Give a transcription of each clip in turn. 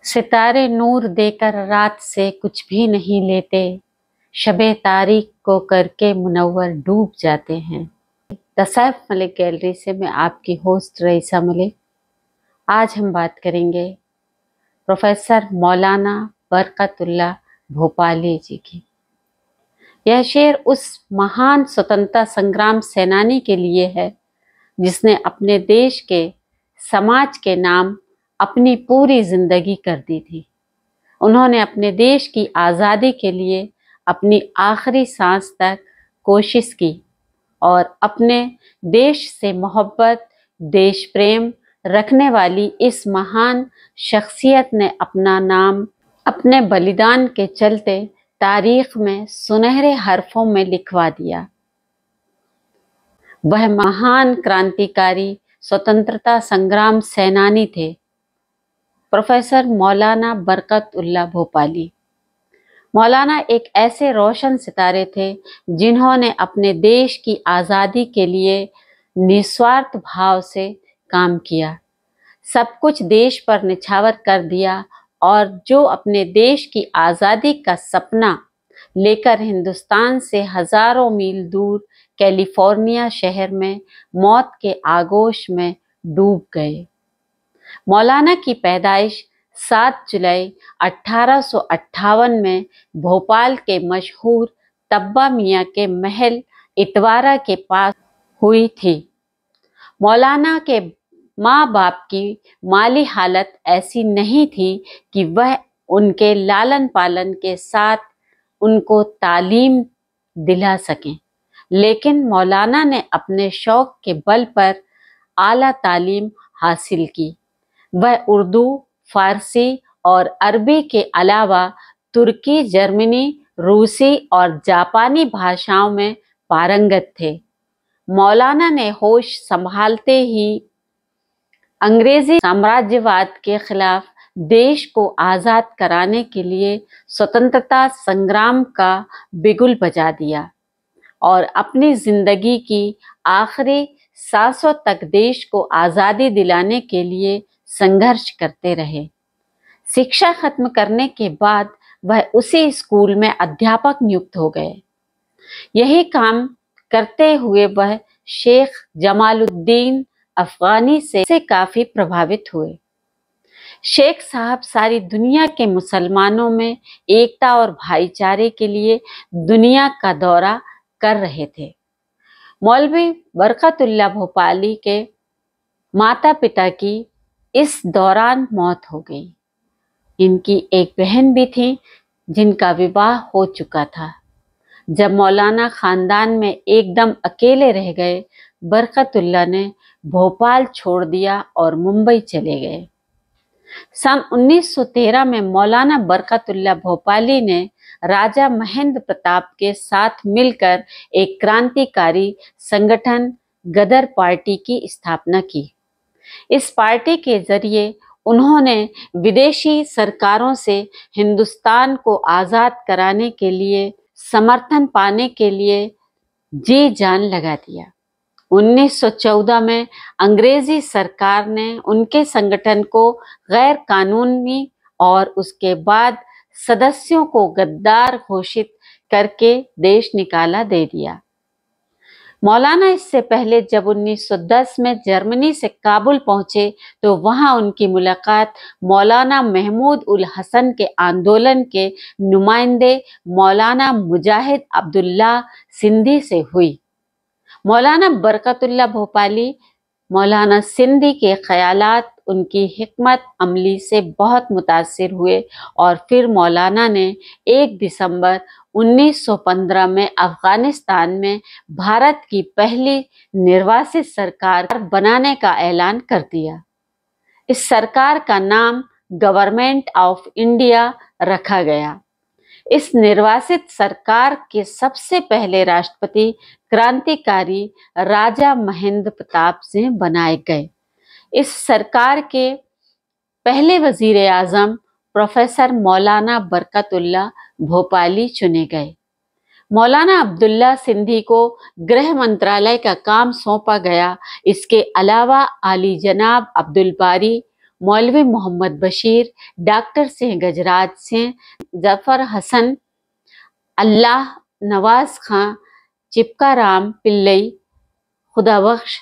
सितारे नूर देकर रात से कुछ भी नहीं लेते, शबे तारीख को करके मुनव्वर डूब जाते हैं। द सैफ मलिक गैलरी से मैं आपकी होस्ट रईसा मलिक। आज हम बात करेंगे प्रोफेसर मौलाना बरकतुल्लाह भोपाली जी की। यह शेर उस महान स्वतंत्रता संग्राम सेनानी के लिए है जिसने अपने देश के समाज के नाम अपनी पूरी जिंदगी कर दी थी। उन्होंने अपने देश की आज़ादी के लिए अपनी आखिरी सांस तक कोशिश की और अपने देश से मोहब्बत, देश प्रेम रखने वाली इस महान शख्सियत ने अपना नाम अपने बलिदान के चलते तारीख में सुनहरे हरफों में लिखवा दिया। वह महान क्रांतिकारी स्वतंत्रता संग्राम सेनानी थे, प्रोफेसर मौलाना बरकतुल्लाह भोपाली। मौलाना एक ऐसे रोशन सितारे थे जिन्होंने अपने देश की आज़ादी के लिए निस्वार्थ भाव से काम किया, सब कुछ देश पर निछावर कर दिया और जो अपने देश की आज़ादी का सपना लेकर हिंदुस्तान से हजारों मील दूर कैलिफोर्निया शहर में मौत के आगोश में डूब गए। मौलाना की पैदाइश 7 जुलाई 1858 में भोपाल के मशहूर तब्बा मियाँ के महल इतवारा के पास हुई थी। मौलाना के माँ बाप की माली हालत ऐसी नहीं थी कि वह उनके लालन पालन के साथ उनको तालीम दिला सकें, लेकिन मौलाना ने अपने शौक के बल पर आला तालीम हासिल की। वह उर्दू, फारसी और अरबी के अलावा तुर्की, जर्मनी, रूसी और जापानी भाषाओं में पारंगत थे। मौलाना ने होश संभालते ही अंग्रेजी साम्राज्यवाद के खिलाफ देश को आज़ाद कराने के लिए स्वतंत्रता संग्राम का बिगुल बजा दिया और अपनी जिंदगी की आखिरी सांसों तक देश को आज़ादी दिलाने के लिए संघर्ष करते रहे। शिक्षा खत्म करने के बाद वह उसी स्कूल में अध्यापक नियुक्त हो गए। यही काम करते हुए वह शेख जमालुद्दीन अफगानी से काफी प्रभावित हुए। शेख साहब सारी दुनिया के मुसलमानों में एकता और भाईचारे के लिए दुनिया का दौरा कर रहे थे। मौलवी बरकतुल्लाह भोपाली के माता पिता की इस दौरान मौत हो गई। इनकी एक बहन भी थी जिनका विवाह हो चुका था। जब मौलाना खानदान में एकदम अकेले रह गए, बरकतुल्लाह ने भोपाल छोड़ दिया और मुंबई चले गए। सन 1913 में मौलाना बरकतुल्लाह भोपाली ने राजा महेंद्र प्रताप के साथ मिलकर एक क्रांतिकारी संगठन गदर पार्टी की स्थापना की। इस पार्टी के जरिए उन्होंने विदेशी सरकारों से हिंदुस्तान को आज़ाद कराने के लिए समर्थन पाने के लिए जी जान लगा दिया। 1914 में अंग्रेजी सरकार ने उनके संगठन को गैर कानूनी और उसके बाद सदस्यों को गद्दार घोषित करके देश निकाला दे दिया। मौलाना इससे पहले जब 1910 में जर्मनी से काबुल पहुंचे तो वहां उनकी मुलाकात मौलाना महमूद उल हसन के आंदोलन के नुमाइंदे मौलाना मुजाहिद अब्दुल्ला सिंधी से हुई। मौलाना बरकतुल्लाह भोपाली मौलाना सिंधी के ख्यालात, उनकी हिकमत अमली से बहुत मुतासिर हुए और फिर मौलाना ने 1 दिसंबर 1915 में अफगानिस्तान में भारत की पहली निर्वासित सरकार बनाने का ऐलान कर दिया। इस सरकार का नाम गवर्नमेंट ऑफ इंडिया रखा गया। इस निर्वासित सरकार के सबसे पहले राष्ट्रपति क्रांतिकारी राजा महेंद्र प्रताप सिंह बनाए गए। इस सरकार के पहले वजीर आजम प्रोफेसर मौलाना बरकतुल्लाह भोपाली चुने गए। मौलाना अब्दुल्ला सिंधी को गृह मंत्रालय का काम सौंपा गया। इसके अलावा आली जनाब अब्दुल बारी मौलवी मोहम्मद बशीर, डॉक्टर सिंह गजराज सिंह, जफर हसन, अल्लाह नवाज खां, चिपका राम पिल्लई, खुदाबख्श,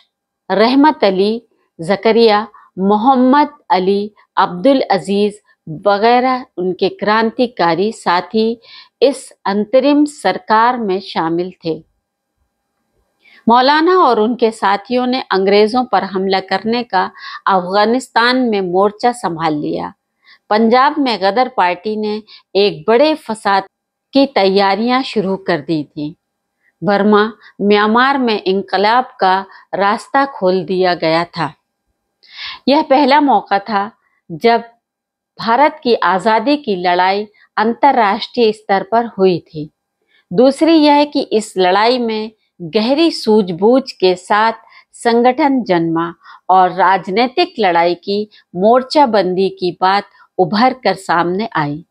रहमत अली जकरिया, मोहम्मद अली, अब्दुल अजीज वगैरह उनके क्रांतिकारी साथी इस अंतरिम सरकार में शामिल थे। मौलाना और उनके साथियों ने अंग्रेजों पर हमला करने का अफगानिस्तान में मोर्चा संभाल लिया। पंजाब में गदर पार्टी ने एक बड़े फसाद की तैयारियां शुरू कर दी थीं। बर्मा, म्यांमार में इंकलाब का रास्ता खोल दिया गया था। यह पहला मौका था जब भारत की आज़ादी की लड़ाई अंतर्राष्ट्रीय स्तर पर हुई थी। दूसरी यह कि इस लड़ाई में गहरी सूझबूझ के साथ संगठन जन्मा और राजनीतिक लड़ाई की मोर्चाबंदी की बात उभर कर सामने आई।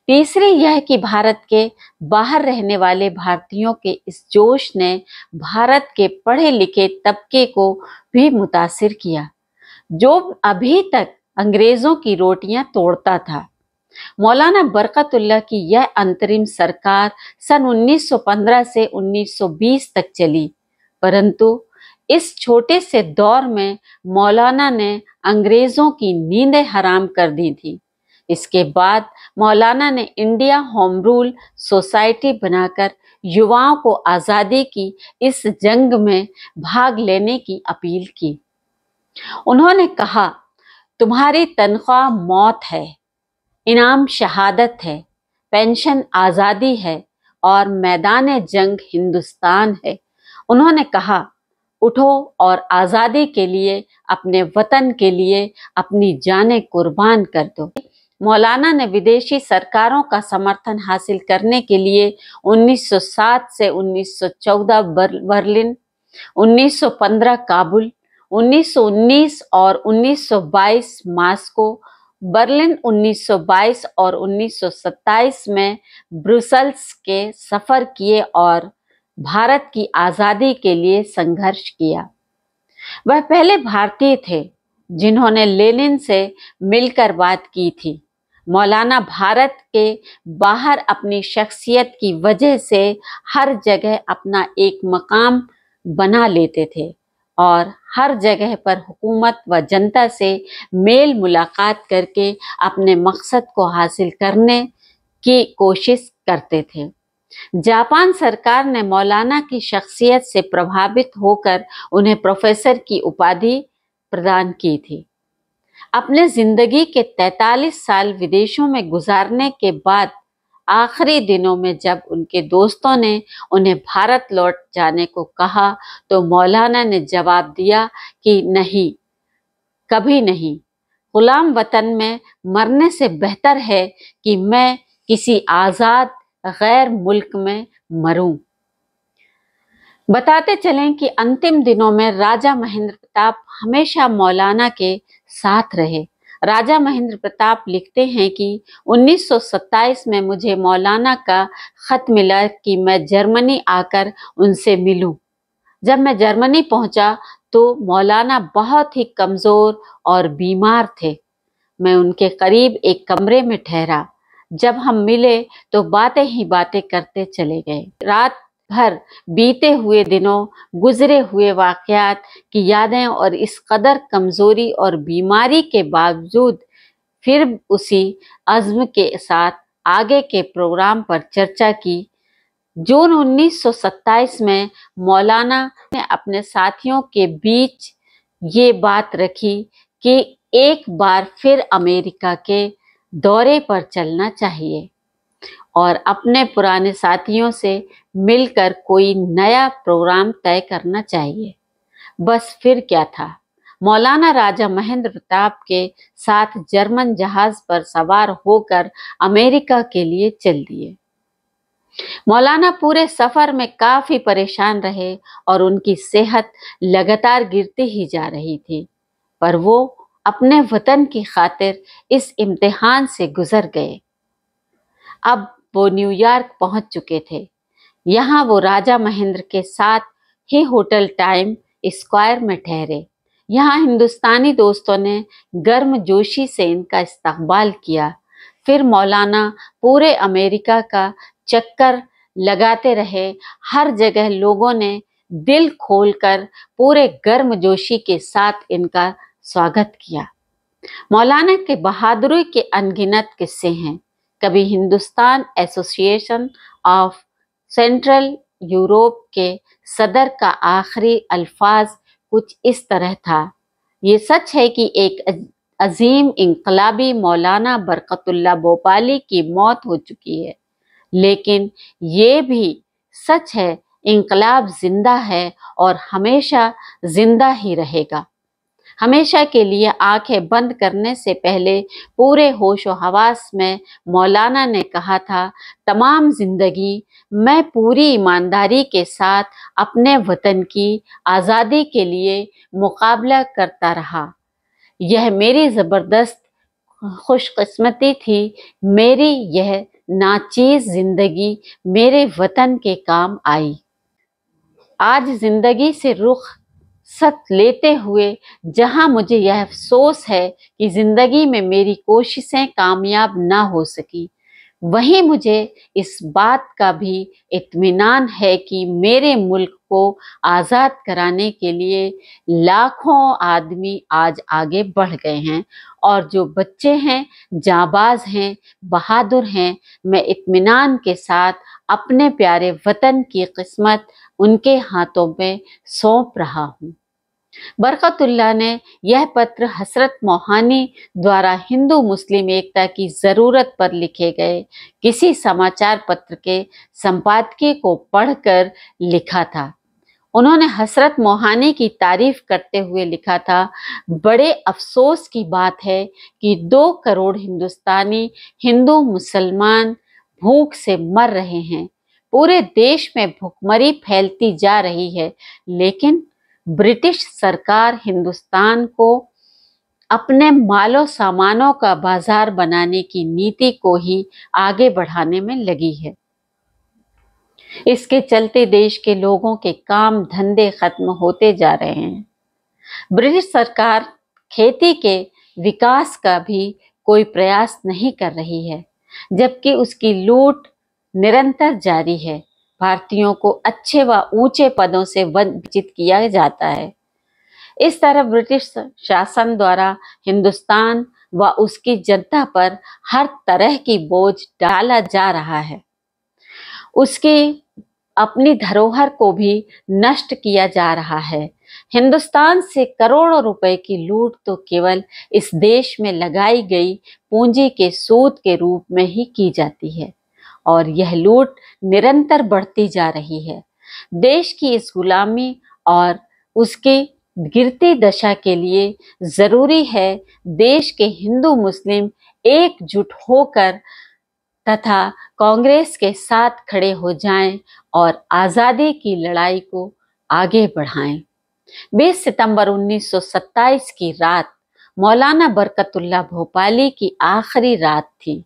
तीसरी यह कि भारत के बाहर रहने वाले भारतीयों के इस जोश ने भारत के पढ़े लिखे तबके को भी मुतासिर किया, जो अभी तक अंग्रेजों की रोटियां तोड़ता था। मौलाना बरकतुल्लाह की यह अंतरिम सरकार सन 1915 से 1920 तक चली, परंतु इस छोटे से दौर में मौलाना ने अंग्रेजों की नींदें हराम कर दी थी। इसके बाद मौलाना ने इंडिया होम रूल सोसाइटी बनाकर युवाओं को आज़ादी की इस जंग में भाग लेने की अपील की। उन्होंने कहा, तुम्हारी तनख्वाह मौत है, इनाम शहादत है, पेंशन आज़ादी है और मैदान जंग हिंदुस्तान है। उन्होंने कहा, उठो और आज़ादी के लिए, अपने वतन के लिए अपनी जानें कुर्बान कर दो। मौलाना ने विदेशी सरकारों का समर्थन हासिल करने के लिए 1907 से 1914 बर्लिन, 1915 काबुल, 1919 और 1922 मास्को, बर्लिन 1922 और 1927 में ब्रुसेल्स के सफर किए और भारत की आज़ादी के लिए संघर्ष किया। वह पहले भारतीय थे जिन्होंने लेनिन से मिलकर बात की थी। मौलाना भारत के बाहर अपनी शख्सियत की वजह से हर जगह अपना एक मकाम बना लेते थे और हर जगह पर हुकूमत व जनता से मेल मुलाकात करके अपने मकसद को हासिल करने की कोशिश करते थे। जापान सरकार ने मौलाना की शख्सियत से प्रभावित होकर उन्हें प्रोफेसर की उपाधि प्रदान की थी। अपने जिंदगी के 43 साल विदेशों में गुजारने के बाद आखिरी दिनों में जब उनके दोस्तों ने उन्हें भारत लौट जाने को कहा तो मौलाना ने जवाब दिया कि नहीं, कभी नहीं। गुलाम वतन में मरने से बेहतर है कि मैं किसी आज़ाद गैर मुल्क में मरूं। बताते चलें कि अंतिम दिनों में राजा महेंद्र प्रताप हमेशा मौलाना के साथ रहे। राजा महेंद्र प्रताप लिखते हैं कि 1927 में मुझे मौलाना का खत मिला कि मैं जर्मनी आकर उनसे मिलूं। जब मैं जर्मनी पहुंचा तो मौलाना बहुत ही कमजोर और बीमार थे। मैं उनके करीब एक कमरे में ठहरा। जब हम मिले तो बातें ही बातें करते चले गए। रात भर बीते हुए दिनों, गुजरे हुए वाकयात की यादें और इस कदर कमजोरी और बीमारी के बावजूद फिर उसी अज़्म के साथ आगे के प्रोग्राम पर चर्चा की। जून 1927 में मौलाना ने अपने साथियों के बीच ये बात रखी कि एक बार फिर अमेरिका के दौरे पर चलना चाहिए और अपने पुराने साथियों से मिलकर कोई नया प्रोग्राम तय करना चाहिए। बस फिर क्या था, मौलाना राजा महेंद्र प्रताप के साथ जर्मन जहाज पर सवार होकर अमेरिका के लिए चल दिए। मौलाना पूरे सफर में काफी परेशान रहे और उनकी सेहत लगातार गिरती ही जा रही थी, पर वो अपने वतन की खातिर इस इम्तिहान से गुजर गए। अब वो न्यूयॉर्क पहुंच चुके थे। यहाँ वो राजा महेंद्र के साथ ही होटल टाइम स्क्वायर में ठहरे। यहाँ हिंदुस्तानी दोस्तों ने गर्मजोशी से इनका इस्तकबाल किया। फिर मौलाना पूरे अमेरिका का चक्कर लगाते रहे। हर जगह लोगों ने दिल खोलकर पूरे गर्मजोशी के साथ इनका स्वागत किया। मौलाना के बहादुरी के अनगिनत किस्से हैं। कभी Hindustan association of central Europe के सदर का आखिरी अल्फाज कुछ इस तरह था, ये सच है कि एक अजीम इंकलाबी मौलाना बरकतुल्लाह भोपाली की मौत हो चुकी है, लेकिन ये भी सच है इंकलाब जिंदा है और हमेशा जिंदा ही रहेगा। हमेशा के लिए आंखें बंद करने से पहले पूरे होशो हवास में मौलाना ने कहा था, तमाम जिंदगी मैं पूरी ईमानदारी के साथ अपने वतन की आज़ादी के लिए मुकाबला करता रहा। यह मेरी ज़बरदस्त खुशकिस्मती थी। मेरी यह नाचीज़ जिंदगी मेरे वतन के काम आई। आज जिंदगी से रुख सत लेते हुए जहां मुझे यह अफसोस है कि जिंदगी में मेरी कोशिशें कामयाब ना हो सकी, वहीं मुझे इस बात का भी इत्मीनान है कि मेरे मुल्क को आज़ाद कराने के लिए लाखों आदमी आज आगे बढ़ गए हैं और जो बच्चे हैं जाबाज हैं, बहादुर हैं। मैं इत्मीनान के साथ अपने प्यारे वतन की किस्मत उनके हाथों में सौंप रहा हूँ। बरकतुल्लाह ने यह पत्र हसरत मोहानी द्वारा हिंदू मुस्लिम एकता की जरूरत पर लिखे गए किसी समाचार पत्र के संपादकीय को पढ़कर लिखा था। उन्होंने हसरत मोहानी की तारीफ करते हुए लिखा था, बड़े अफसोस की बात है कि 2 करोड़ हिंदुस्तानी हिंदू मुसलमान भूख से मर रहे हैं। पूरे देश में भुखमरी फैलती जा रही है, लेकिन ब्रिटिश सरकार हिंदुस्तान को अपने मालो सामानों का बाजार बनाने की नीति को ही आगे बढ़ाने में लगी है। इसके चलते देश के लोगों के काम धंधे खत्म होते जा रहे हैं। ब्रिटिश सरकार खेती के विकास का भी कोई प्रयास नहीं कर रही है, जबकि उसकी लूट निरंतर जारी है। भारतीयों को अच्छे व ऊंचे पदों से वंचित किया जाता है। इस तरह ब्रिटिश शासन द्वारा हिंदुस्तान व उसकी जनता पर हर तरह की बोझ डाला जा रहा है। उसकी अपनी धरोहर को भी नष्ट किया जा रहा है। हिंदुस्तान से करोड़ों रुपए की लूट तो केवल इस देश में लगाई गई पूंजी के सूद के रूप में ही की जाती है और यह लूट निरंतर बढ़ती जा रही है। देश की इस गुलामी और उसकी गिरती दशा के लिए जरूरी है देश के हिंदू मुस्लिम एकजुट होकर तथा कांग्रेस के साथ खड़े हो जाएं और आज़ादी की लड़ाई को आगे बढ़ाएं। 20 सितंबर 1927 की रात मौलाना बरकतुल्लाह भोपाली की आखिरी रात थी।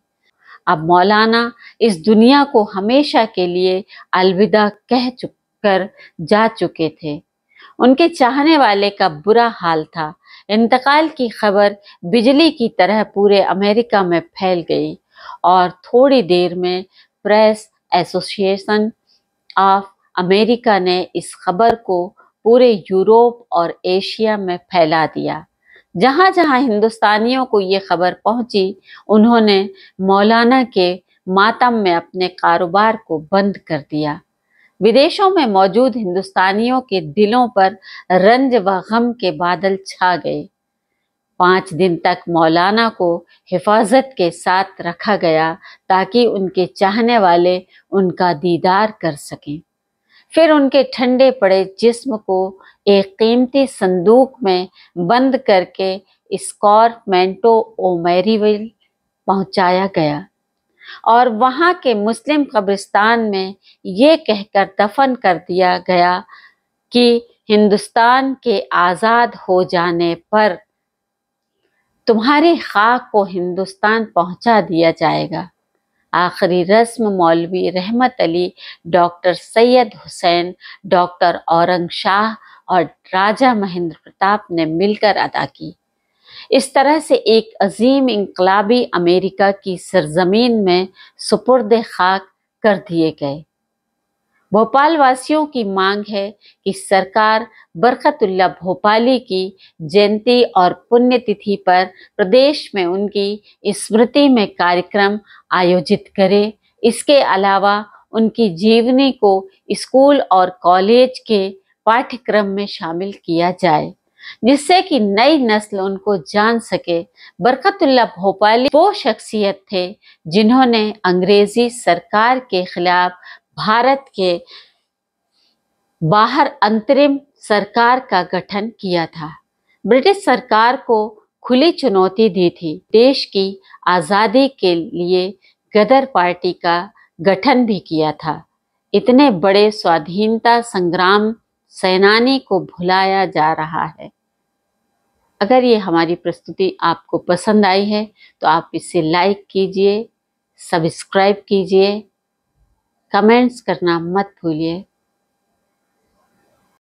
अब मौलाना इस दुनिया को हमेशा के लिए अलविदा कह कर जा चुके थे। उनके चाहने वाले का बुरा हाल था। इंतकाल की खबर बिजली की तरह पूरे अमेरिका में फैल गई और थोड़ी देर में प्रेस एसोसिएशन ऑफ अमेरिका ने इस खबर को पूरे यूरोप और एशिया में फैला दिया। जहां जहां हिंदुस्तानियों को ये खबर पहुंची, उन्होंने मौलाना के मातम में अपने कारोबार को बंद कर दिया। विदेशों में मौजूद हिंदुस्तानियों के दिलों पर रंज व गम के बादल छा गए। 5 दिन तक मौलाना को हिफाजत के साथ रखा गया ताकि उनके चाहने वाले उनका दीदार कर सकें। फिर उनके ठंडे पड़े जिस्म को एक कीमती संदूक में बंद करके स्कॉर्मेंटो ओमेरीविल पहुंचाया गया और वहां के मुस्लिम कब्रिस्तान में ये कहकर दफन कर दिया गया कि हिंदुस्तान के आज़ाद हो जाने पर तुम्हारी खाक को हिंदुस्तान पहुंचा दिया जाएगा। आखिरी रस्म मौलवी रहमत अली, डॉक्टर सैयद हुसैन, डॉक्टर औरंग शाह और राजा महेंद्र प्रताप ने मिलकर अदा की। इस तरह से एक अजीम इंकलाबी अमेरिका की सरजमीन में सुपुर्द खाक कर दिए गए। भोपाल वासियों की मांग है कि सरकार बरकतुल्लाह भोपाली की जयंती और पुण्यतिथि पर प्रदेश में उनकी स्मृति में कार्यक्रम आयोजित करे। इसके अलावा उनकी जीवनी को स्कूल और कॉलेज के पाठ्यक्रम में शामिल किया जाए, जिससे कि नई नस्ल उनको जान सके। बरकतुल्लाह भोपाली वो शख्सियत थे जिन्होंने अंग्रेजी सरकार के खिलाफ भारत के बाहर अंतरिम सरकार का गठन किया था। ब्रिटिश सरकार को खुली चुनौती दी थी। देश की आज़ादी के लिए गदर पार्टी का गठन भी किया था। इतने बड़े स्वाधीनता संग्राम सेनानी को भुलाया जा रहा है। अगर ये हमारी प्रस्तुति आपको पसंद आई है तो आप इसे लाइक कीजिए, सब्सक्राइब कीजिए, कमेंट्स करना मत भूलिए।